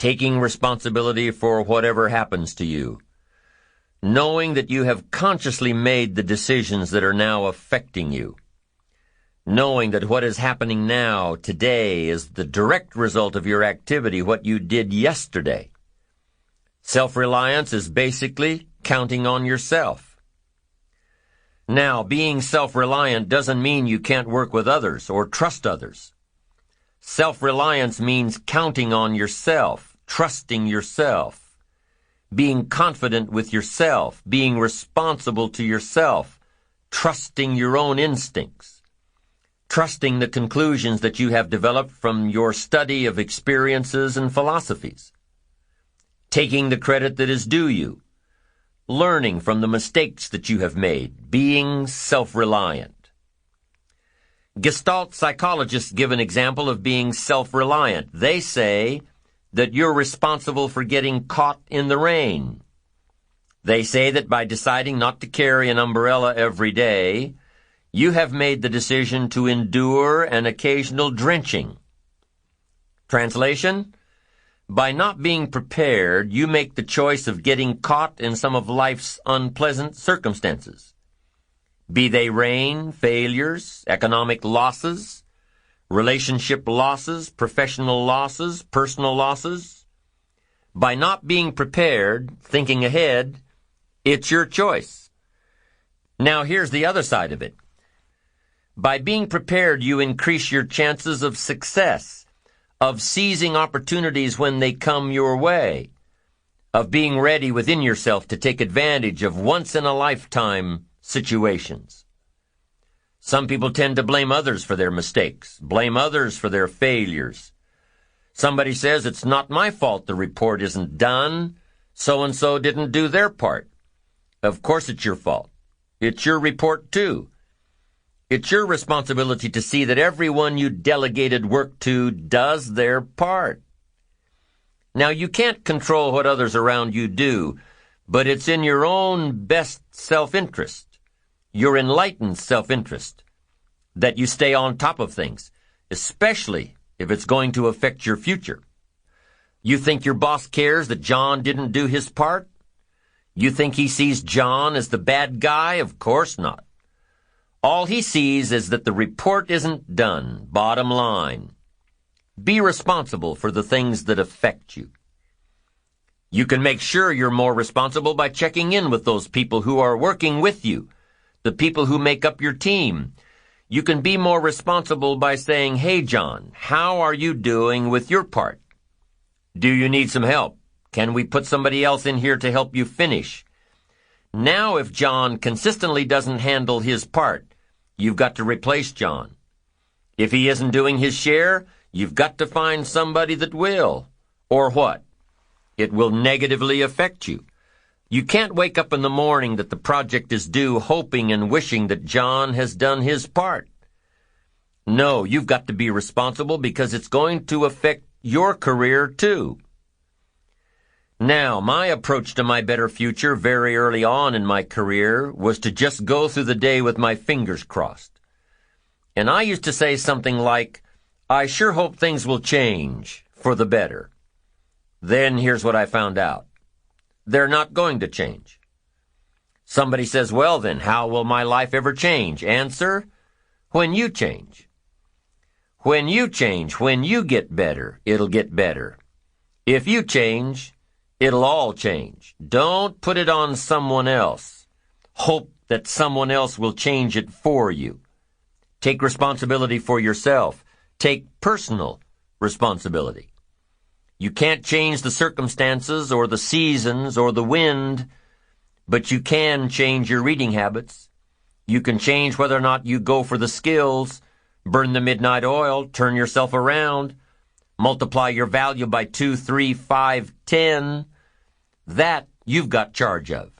taking responsibility for whatever happens to you, knowing that you have consciously made the decisions that are now affecting you, knowing that what is happening now, today, is the direct result of your activity, what you did yesterday. Self-reliance is basically counting on yourself. Now, being self-reliant doesn't mean you can't work with others or trust others. Self-reliance means counting on yourself, trusting yourself, being confident with yourself, being responsible to yourself, trusting your own instincts, trusting the conclusions that you have developed from your study of experiences and philosophies, taking the credit that is due you, learning from the mistakes that you have made, being self-reliant. Gestalt psychologists give an example of being self-reliant. They say that you're responsible for getting caught in the rain. They say that by deciding not to carry an umbrella every day, you have made the decision to endure an occasional drenching. Translation? By not being prepared, you make the choice of getting caught in some of life's unpleasant circumstances. Be they rain, failures, economic losses, relationship losses, professional losses, personal losses. By not being prepared, thinking ahead, it's your choice. Now here's the other side of it. By being prepared, you increase your chances of success, of seizing opportunities when they come your way, of being ready within yourself to take advantage of once-in-a-lifetime situations. Some people tend to blame others for their mistakes, blame others for their failures. Somebody says, it's not my fault the report isn't done. So-and-so didn't do their part. Of course it's your fault. It's your report too. It's your responsibility to see that everyone you delegated work to does their part. Now, you can't control what others around you do, but it's in your own best self-interest, your enlightened self-interest, that you stay on top of things, especially if it's going to affect your future. You think your boss cares that John didn't do his part? You think he sees John as the bad guy? Of course not. All he sees is that the report isn't done, bottom line. Be responsible for the things that affect you. You can make sure you're more responsible by checking in with those people who are working with you, the people who make up your team. You can be more responsible by saying, hey, John, how are you doing with your part? Do you need some help? Can we put somebody else in here to help you finish? Now, if John consistently doesn't handle his part, you've got to replace John. If he isn't doing his share, you've got to find somebody that will. Or what? It will negatively affect you. You can't wake up in the morning that the project is due hoping and wishing that John has done his part. No, you've got to be responsible because it's going to affect your career too. Now, my approach to my better future very early on in my career was to just go through the day with my fingers crossed. And I used to say something like, I sure hope things will change for the better. Then here's what I found out. They're not going to change. Somebody says, well then, how will my life ever change? Answer, when you change. When you change, when you get better, it'll get better. If you change, it'll all change. Don't put it on someone else. Hope that someone else will change it for you. Take responsibility for yourself. Take personal responsibility. You can't change the circumstances or the seasons or the wind, but you can change your reading habits. You can change whether or not you go for the skills, burn the midnight oil, turn yourself around, multiply your value by 2, 3, 5, 10. That you've got charge of.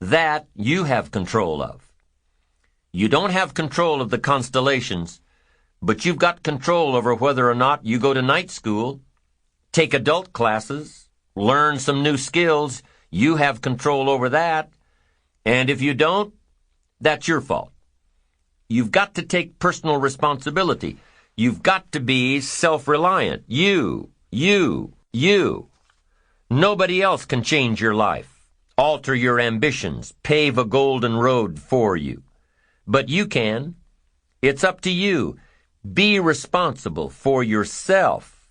That you have control of. You don't have control of the constellations, but you've got control over whether or not you go to night school, take adult classes, learn some new skills. You have control over that. And if you don't, that's your fault. You've got to take personal responsibility. You've got to be self-reliant. You. Nobody else can change your life, alter your ambitions, pave a golden road for you. But you can. It's up to you. Be responsible for yourself.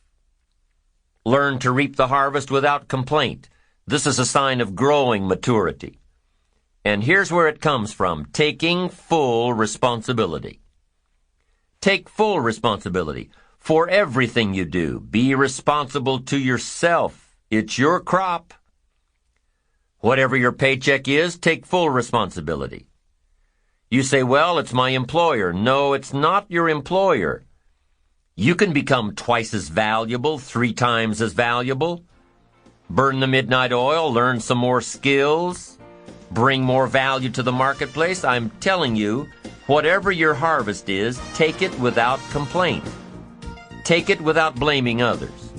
Learn to reap the harvest without complaint. This is a sign of growing maturity. And here's where it comes from: taking full responsibility. Take full responsibility for everything you do. Be responsible to yourself. It's your crop. Whatever your paycheck is, take full responsibility. You say, well, it's my employer. No, it's not your employer. You can become twice as valuable, 3 times as valuable. Burn the midnight oil, learn some more skills, bring more value to the marketplace. I'm telling you, whatever your harvest is, take it without complaint. Take it without blaming others.